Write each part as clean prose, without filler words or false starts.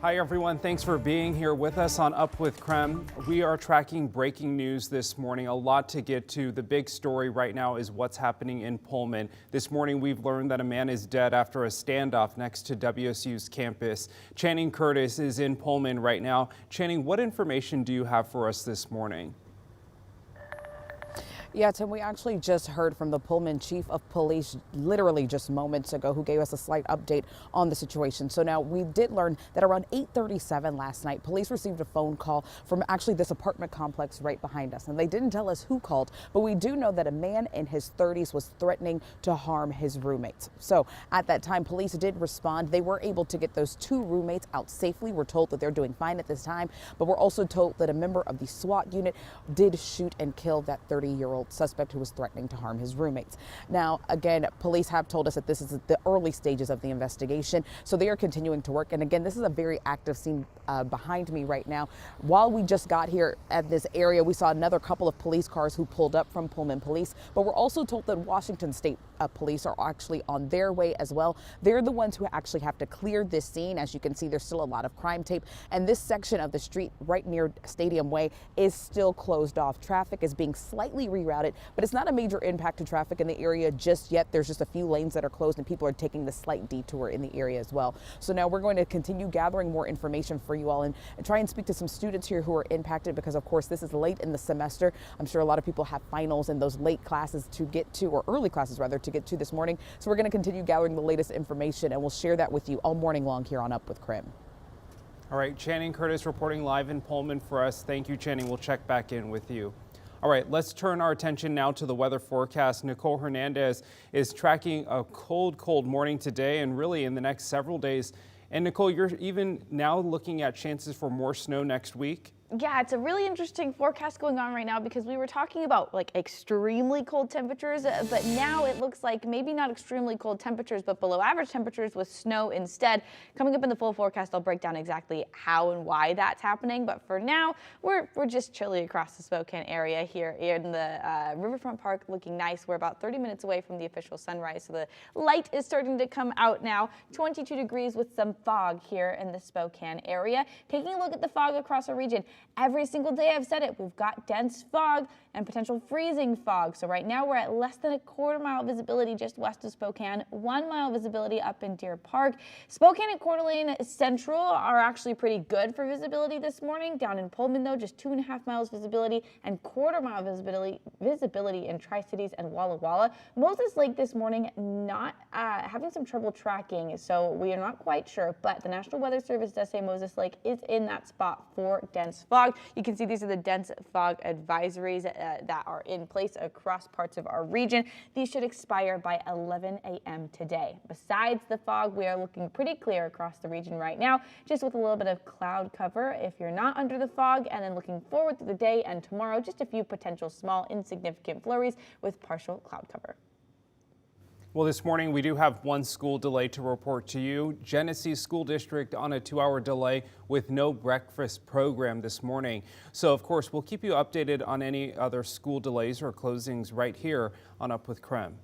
Hi, everyone. Thanks for being here with us on Up with KREM. We are tracking breaking news this morning. A lot to get to. The big story right now is what's happening in Pullman. This morning, we've learned that a man is dead after a standoff next to WSU's campus. Channing Curtis is in Pullman right now. Channing, what information do you have for us this morning? Yeah, Tim, we actually just heard from the Pullman chief of police literally just moments ago, who gave us a slight update on the situation. So now we did learn that around 8:37 last night, police received a phone call from actually this apartment complex right behind us. And they didn't tell us who called, but we do know that a man in his 30s was threatening to harm his roommates. So at that time, police did respond. They were able to get those two roommates out safely. We're told that they're doing fine at this time, but we're also told that a member of the SWAT unit did shoot and kill that 30-year-old suspect who was threatening to harm his roommates. Now, again, police have told us that this is the early stages of the investigation, so they are continuing to work. And again, this is a very active scene behind me right now. While we just got here at this area, we saw another couple of police cars who pulled up from Pullman Police, but we're also told that Washington State police are actually on their way as well. They're the ones who actually have to clear this scene. As you can see, there's still a lot of crime tape, and this section of the street right near Stadium Way is still closed off. Traffic is being slightly rerouted, but it's not a major impact to traffic in the area just yet. There's just a few lanes that are closed, and people are taking the slight detour in the area as well. So now we're going to continue gathering more information for you all and try and speak to some students here who are impacted, because of course this is late in the semester. I'm sure a lot of people have finals and those late classes to get to, or early classes rather, to get to this morning. So we're going to continue gathering the latest information, and we'll share that with you all morning long here on Up with KREM. All right, Channing Curtis reporting live in Pullman for us. Thank you, Channing. We'll check back in with you. All right, let's turn our attention now to the weather forecast. Nicole Hernandez is tracking a cold morning today and really in the next several days. And Nicole, you're even now looking at chances for more snow next week. Yeah, it's a really interesting forecast going on right now, because we were talking about like extremely cold temperatures, but now it looks like maybe not extremely cold temperatures, but below average temperatures with snow instead. Coming up in the full forecast, I'll break down exactly how and why that's happening. But for now, we're just chilly across the Spokane area here in the Riverfront Park, looking nice. We're about 30 minutes away from the official sunrise, so the light is starting to come out now. 22 degrees with some fog here in the Spokane area. Taking a look at the fog across our region. Every single day I've said it, we've got dense fog and potential freezing fog. So right now we're at less than a quarter-mile visibility just west of Spokane, 1 mile visibility up in Deer Park. Spokane and Coeur d'Alene Central are actually pretty good for visibility this morning. Down in Pullman though, just 2.5 miles visibility and quarter-mile visibility in Tri-Cities and Walla Walla. Moses Lake this morning not having some trouble tracking, so we are not quite sure, but the National Weather Service does say Moses Lake is in that spot for dense fog. You can see these are the dense fog advisories that are in place across parts of our region. These should expire by 11 a.m. today. Besides the fog, we are looking pretty clear across the region right now, just with a little bit of cloud cover if you're not under the fog. And then looking forward to the day and tomorrow, just a few potential small insignificant flurries with partial cloud cover. Well, this morning we do have one school delay to report to you. Genesee School District on a 2-hour delay with no breakfast program this morning. So, of course, we'll keep you updated on any other school delays or closings right here on Up with KREM.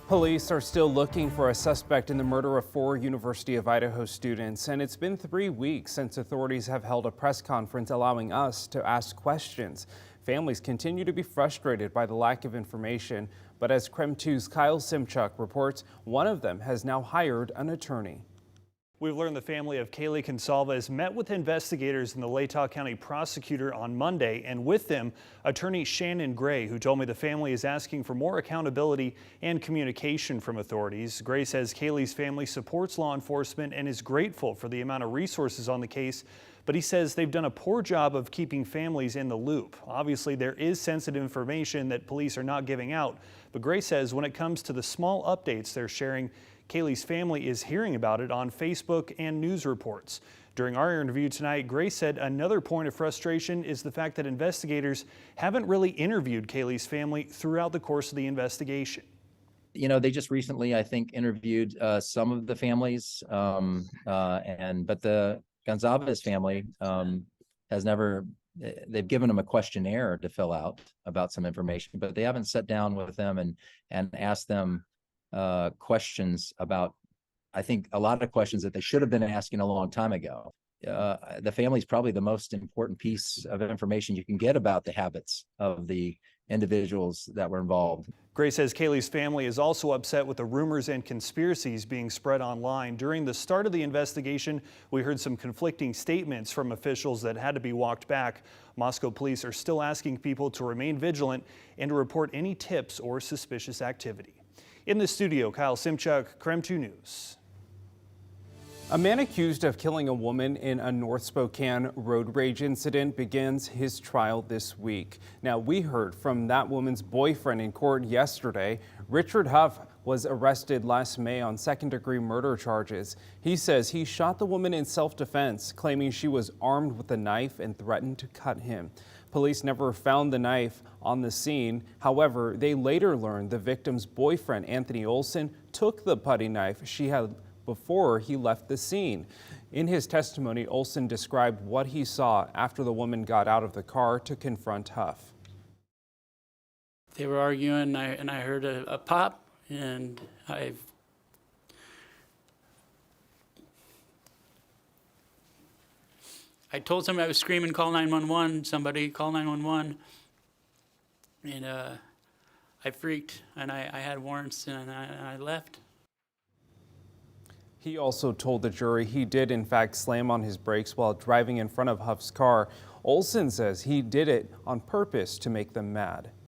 Police are still looking for a suspect in the murder of 4 University of Idaho students, and it's been 3 weeks since authorities have held a press conference allowing us to ask questions. Families continue to be frustrated by the lack of information, but as KREM 2's Kyle Simchuk reports, one of them has now hired an attorney. We've learned the family of Kaylee Consalves met with investigators and the Latah County prosecutor on Monday, and with them, attorney Shannon Gray, who told me the family is asking for more accountability and communication from authorities. Gray says Kaylee's family supports law enforcement and is grateful for the amount of resources on the case, but he says they've done a poor job of keeping families in the loop. Obviously, there is sensitive information that police are not giving out, but Gray says when it comes to the small updates they're sharing, Kaylee's family is hearing about it on Facebook and news reports. During our interview tonight, Gray said another point of frustration is the fact that investigators haven't really interviewed Kaylee's family throughout the course of the investigation. You know, they just recently, I think, interviewed some of the families, but the Gonzalez family has never, they've given them a questionnaire to fill out about some information, but they haven't sat down with them and asked them questions about I think a lot of questions that they should have been asking a long time ago. The family is probably the most important piece of information you can get about the habits of the individuals that were involved. Gray says Kaylee's family is also upset with the rumors and conspiracies being spread online. During the start of the investigation, we heard some conflicting statements from officials that had to be walked back. Moscow police are still asking people to remain vigilant and to report any tips or suspicious activity. In the studio, Kyle Simchuk, KREM 2 News. A man accused of killing a woman in a North Spokane road rage incident begins his trial this week. Now, we heard from that woman's boyfriend in court yesterday. Richard Huff was arrested last May on second-degree murder charges. He says he shot the woman in self-defense, claiming she was armed with a knife and threatened to cut him. Police never found the knife on the scene. However, they later learned the victim's boyfriend, Anthony Olson, took the putty knife she had before he left the scene. In his testimony, Olson described what he saw after the woman got out of the car to confront Huff. They were arguing, and I heard a pop, and I told somebody I was screaming, "Call 911, somebody call 911," and I freaked, and I had warrants, and I left. He also told the jury he did in fact slam on his brakes while driving in front of Huff's car. Olson says he did it on purpose to make them mad.